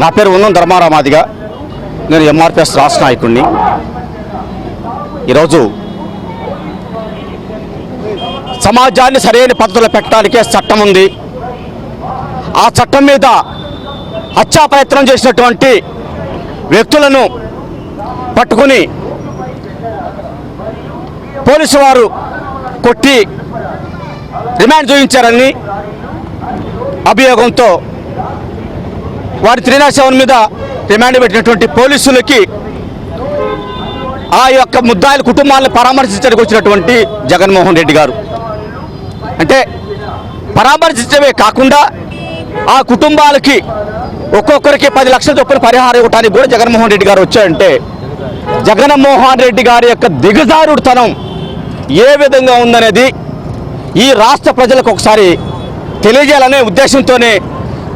నా పేరు ఉన్నం ధర్మారామాదిగా, నేను ఎంఆర్పిఎస్ రాష్ట్ర నాయకుడిని. ఈరోజు సమాజాన్ని సరైన పద్ధతిలో పెట్టడానికే చట్టం ఉంది. ఆ చట్టం మీద హత్యా ప్రయత్నం చేసినటువంటి వ్యక్తులను పట్టుకుని పోలీసు వారు కొట్టి రిమాండ్ చూపించారని అభియోగంతో వారి 307 మీద రిమాండ్ పెట్టినటువంటి పోలీసులకి ఆ యొక్క ముద్దాయిల కుటుంబాలను పరామర్శించడానికి వచ్చినటువంటి జగన్మోహన్ రెడ్డి గారు, అంటే పరామర్శించడమే కాకుండా ఆ కుటుంబాలకి ఒక్కొక్కరికి 10 లక్షల చొప్పున పరిహారం ఇవ్వడానికి కూడా జగన్మోహన్ రెడ్డి గారు వచ్చారంటే జగన్మోహన్ రెడ్డి గారి యొక్క దిగజారుడుతనం ఏ విధంగా ఉందనేది ఈ రాష్ట్ర ప్రజలకు ఒకసారి తెలియజేయాలనే ఉద్దేశంతోనే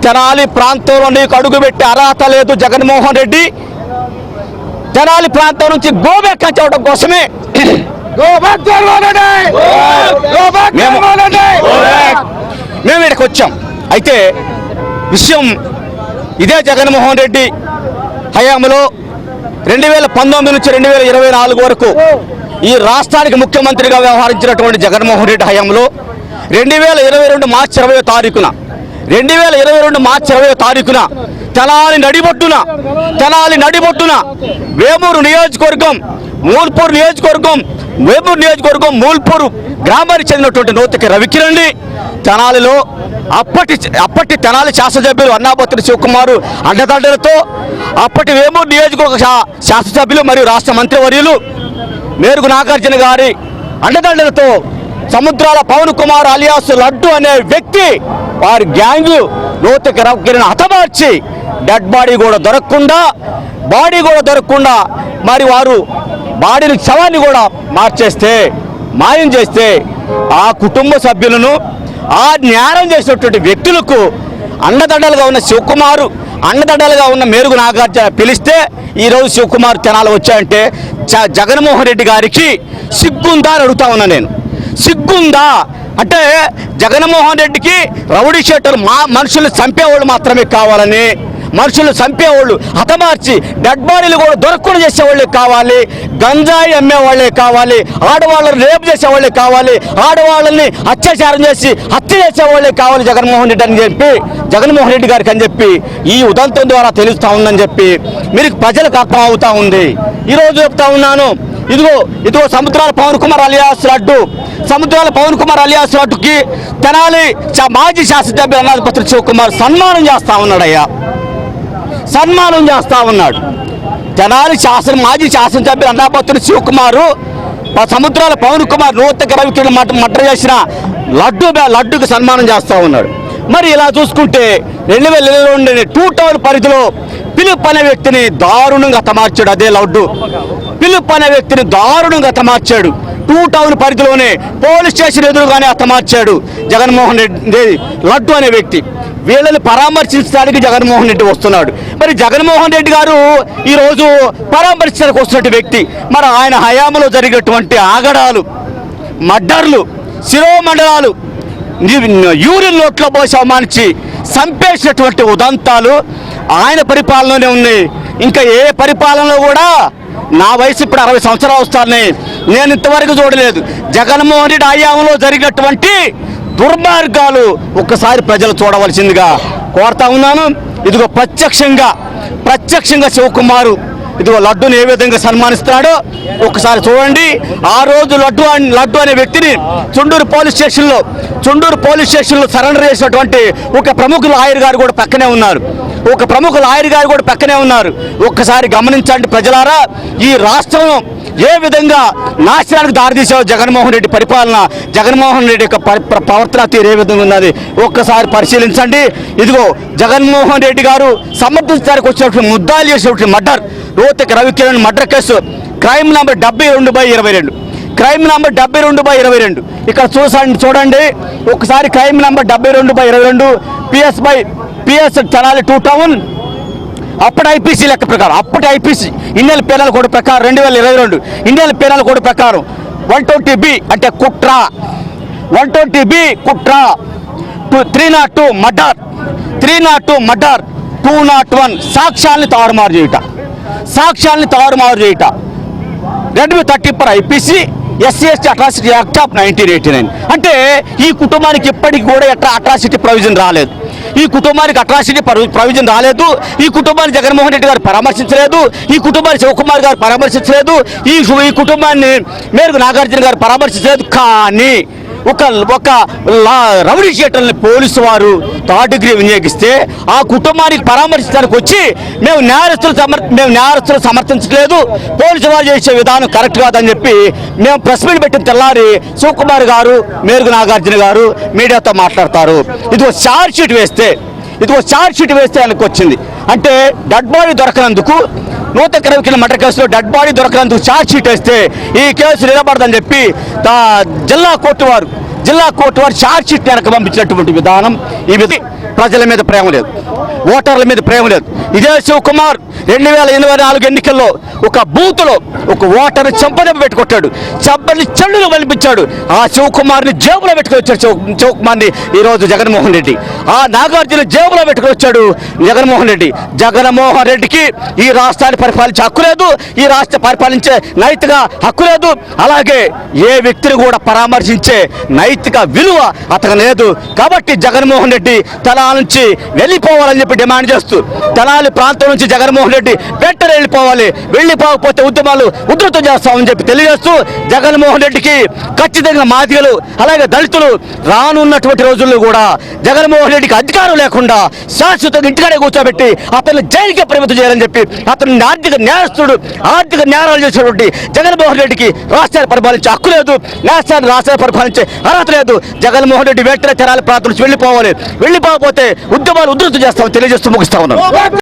తెనాలి ప్రాంతంలో నీకు అడుగుపెట్టే అర్హత లేదు జగన్మోహన్ రెడ్డి, తెనాలి ప్రాంతం నుంచి గోబ్యాక్ చెప్పడం కోసమే మేము ఇక్కడికి వచ్చాం. అయితే విషయం ఇదే, జగన్మోహన్ రెడ్డి హయాంలో 2019 నుంచి 2024 వరకు ఈ రాష్ట్రానికి ముఖ్యమంత్రిగా వ్యవహరించినటువంటి జగన్మోహన్ రెడ్డి హయాంలో 2022 మార్చి 20వ తారీఖున 2022 మార్చి 20వ తారీఖున తెనాలి నడిబొట్టున వేమూరు నియోజకవర్గం మూల్పూరు గ్రామానికి చెందినటువంటి నూతకి రవికిరణ్ తెనాలిలో అప్పటి తెనాలి శాసనసభ్యులు అన్నాబత్తుని శివకుమారు అండదండలతో అప్పటి వేమూరు నియోజకవర్గ శాసనసభ్యులు మరియు రాష్ట్ర మంత్రివర్యులు మేరుగు నాగార్జున గారి అండదండలతో సముద్రాల పవన్ కుమార్ అలియాస్ లడ్డు అనే వ్యక్తి వారి గ్యాంగ్ నూతకి రవికిరణ్ హతమార్చి డెడ్ బాడీ కూడా దొరకకుండా మరి వారు బాడీని శవాన్ని కూడా మాయం చేస్తే ఆ కుటుంబ సభ్యులను ఆ న్యాయం చేసినటువంటి వ్యక్తులకు అండదండలుగా ఉన్న శివకుమారు అండదండలుగా ఉన్న మేరుగు నాగార్జున పిలిస్తే ఈరోజు శివకుమార్ తెనాలి వచ్చాయంటే జగన్మోహన్ రెడ్డి గారికి సిగ్గుందా అని అడుగుతా ఉన్నా నేను. సిగ్గుందా అంటే జగన్మోహన్ రెడ్డికి రౌడీ షీటర్లు మనుషులు చంపేవాళ్ళు మాత్రమే కావాలని, మనుషులు చంపేవాళ్ళు హతమార్చి డెడ్ బాడీలు కూడా దొరకకుండా చేసేవాళ్ళే కావాలి, గంజాయి అమ్మేవాళ్ళే కావాలి, ఆడవాళ్ళని రేపు చేసేవాళ్ళే కావాలి, ఆడవాళ్ళని అత్యాచారం చేసి హత్య చేసేవాళ్ళే కావాలి జగన్మోహన్ రెడ్డి గారికి అని చెప్పి ఈ ఉదంతం ద్వారా తెలుస్తూ ఉందని చెప్పి మీరు ప్రజలకు అర్థం అవుతా ఉంది. ఈరోజు చెప్తా ఉన్నాను, ఇదిగో సముద్రాల పవన్ కుమార్ అలియాస్ లడ్డుకి తెనాలి మాజీ శాసనసభ్యులు అన్నాబత్తుని శివకుమార్ సన్మానం చేస్తా ఉన్నాడు. తెనాలి మాజీ శాసనసభ్యులు అన్నాబత్తుని శివకుమారు సముద్రాల పవన్ కుమార్ నూతక రవికిరణ్ మర్డర్ చేసిన లడ్డుకి సన్మానం చేస్తూ ఉన్నాడు. మరి ఇలా చూసుకుంటే 2022 2 టౌన్ పరిధిలో పిలుపు అనే వ్యక్తిని దారుణంగా హతమార్చాడు. అదే లడ్డు పిలుపు అనే వ్యక్తిని దారుణంగా హతమార్చాడు. 2 టౌన్ పరిధిలోనే పోలీస్ స్టేషన్ ఎదురుగానే హతమార్చాడు జగన్మోహన్ రెడ్డి లడ్డు అనే వ్యక్తి. వీళ్ళని పరామర్శించడానికి జగన్మోహన్ రెడ్డి వస్తున్నాడు. మరి జగన్మోహన్ రెడ్డి గారు ఈరోజు పరామర్శించడానికి వస్తున్నటువంటి వ్యక్తి, మరి ఆయన హయాంలో జరిగినటువంటి ఆగడాలు, మర్డర్లు, శిరోమండలాలు, యూరిన్ నోట్లో పోసి అవమానించి చంపేసినటువంటి ఉదంతాలు ఆయన పరిపాలనలోనే ఉన్నాయి. ఇంకా ఏ పరిపాలనలో కూడా నా వయసు ఇప్పుడు 60 సంవత్సరాలు వస్తానని నేను ఇంతవరకు చూడలేదు. జగన్మోహన్ రెడ్డి హయాంలో జరిగినటువంటి దుర్మార్గాలు ఒక్కసారి ప్రజలు చూడవలసిందిగా కోరుతా ఉన్నాను. ఇదిగో ప్రత్యక్షంగా శివకుమారు ఇదిగో లడ్డుని ఏ విధంగా సన్మానిస్తున్నాడో ఒకసారి చూడండి. ఆ రోజు లడ్డు అనే వ్యక్తిని చుండూరు పోలీస్ స్టేషన్లో సరెండర్ చేసినటువంటి ఒక ప్రముఖ లాయర్ గారు కూడా పక్కనే ఉన్నారు. ఒక్కసారి గమనించండి ప్రజలారా, ఈ రాష్ట్రం ఏ విధంగా నాశనానికి దారితీసావు జగన్మోహన్ రెడ్డి పరిపాలన, జగన్మోహన్ రెడ్డి యొక్క ప్రవర్తన తీరు ఏ విధంగా ఉన్నది ఒక్కసారి పరిశీలించండి. ఇదిగో జగన్మోహన్ రెడ్డి గారు సమర్థించడానికి వచ్చినటువంటి ముద్దాలు చేసినటువంటి murder Nuthaka Ravikiran murder case crime number 72/22 ఇక్కడ చూడండి ఒకసారి crime number 72/22 PS Tenali 2 town అప్పటి ఐపీసీ లెక్క ప్రకారం, అప్పటి ఐపీసీ ఇండియన్ పీనల్ కోడ్ ప్రకారం 2022 ఇండియన్ పీనల్ కోడ్ ప్రకారం 120B అంటే కుట్ర, 120B కుట్ర, 302 మర్డర్ 201 సాక్ష్యాల్ని తారుమారు చేయుట 230 IPC SC/ST atrocity act of 1989. అంటే ఈ కుటుంబానికి ఇప్పటికి కూడా ఎట్లా అట్రాసిటీ ప్రొవిజన్ రాలేదు. ఈ కుటుంబానికి అట్రాసిటీ ప్రొవిజన్ రాలేదు. ఈ కుటుంబాన్ని జగన్మోహన్ రెడ్డి గారు పరామర్శించలేదు. ఈ కుటుంబాన్ని శివకుమార్ గారు పరామర్శించలేదు. ఈ కుటుంబాన్ని మేరకు నాగార్జున గారు పరామర్శించలేదు. కానీ ఒక రౌడీ షీటర్ని పోలీసు వారు థర్డ్ డిగ్రీ వినియోగిస్తే ఆ కుటుంబానికి పరామర్శించడానికి వచ్చి మేము నేరస్తులు సమర్థించలేదు, పోలీసు వారు చేసే విధానం కరెక్ట్ కాదని చెప్పి మేము ప్రెస్ మీట్ పెట్టిన తెల్లారి శివకుమార్ గారు మేరకు నాగార్జున గారు మీడియాతో మాట్లాడతారు. ఇది ఒక ఛార్జ్ షీట్ వేస్తే ఆయనకు వచ్చింది. అంటే డెడ్ బాడీ దొరకనందుకు 120 మర్డర్ కేసులో డెడ్ బాడీ దొరకనందుకు ఛార్జ్ షీట్ వేస్తే ఈ కేసు నిలబడదని చెప్పి జిల్లా కోర్టు వారు ఛార్జ్ షీట్ వెనక పంపించినటువంటి విధానం. ఈ ప్రజల మీద ప్రేమ లేదు, ఓటర్ల మీద ప్రేమ లేదు. ఇదే శివకుమార్ 2024 ఎన్నికల్లో ఒక బూత్లో ఒక ఓటర్ని చెంపదెబ్బ పెట్టుకొట్టాడు, చెంపని చెల్లులు కల్పించాడు. ఆ శివకుమార్ని జేబులో పెట్టుకుని వచ్చాడు. శివకుమార్ని ఈరోజు జగన్మోహన్ రెడ్డి ఆ నాగార్జున జేబులో పెట్టుకుని వచ్చాడు జగన్మోహన్ రెడ్డికి ఈ రాష్ట్రాన్ని పరిపాలించే హక్కు లేదు, ఈ రాష్ట్ర పరిపాలించే నైతిక హక్కు లేదు. అలాగే ఏ వ్యక్తిని కూడా పరామర్శించే నైతిక విలువ అతను లేదు. కాబట్టి జగన్మోహన్ రెడ్డి తెనాలి నుంచి వెళ్ళిపోవాలని చెప్పి డిమాండ్ చేస్తూ తెనాలి ప్రాంతం నుంచి జగన్మోహన్ రెడ్డి వెంటనే వెళ్ళిపోకపోతే ఉద్యమాలు ఉధృతం చేస్తామని చెప్పి తెలియజేస్తూ జగన్మోహన్ రెడ్డికి ఖచ్చితంగా మాదిగలు అలాగే దళితులు రానున్నటువంటి రోజుల్లో కూడా జగన్మోహన్ రెడ్డికి అధికారం లేకుండా శాశ్వతంగా ఇంటికాడే కూర్చోబెట్టి అతన్ని జైలుకే పరిమితం చేయాలని చెప్పి అతన్ని ఆర్థిక నేరాలు చేసినటువంటి జగన్మోహన్ రెడ్డికి రాష్ట్రాన్ని పరిపాలించే హక్కు లేదు, రాష్ట్రాన్ని పరిపాలించే అర్హత లేదు. జగన్మోహన్ రెడ్డి వెంటనే తెనాలి ప్రాంతం నుంచి వెళ్ళిపోవాలి, వెళ్ళిపోకపోతే ఉద్యమాలు ఉధృతం చేస్తామని తెలియజేస్తూ ముగిస్తా ఉన్నాను.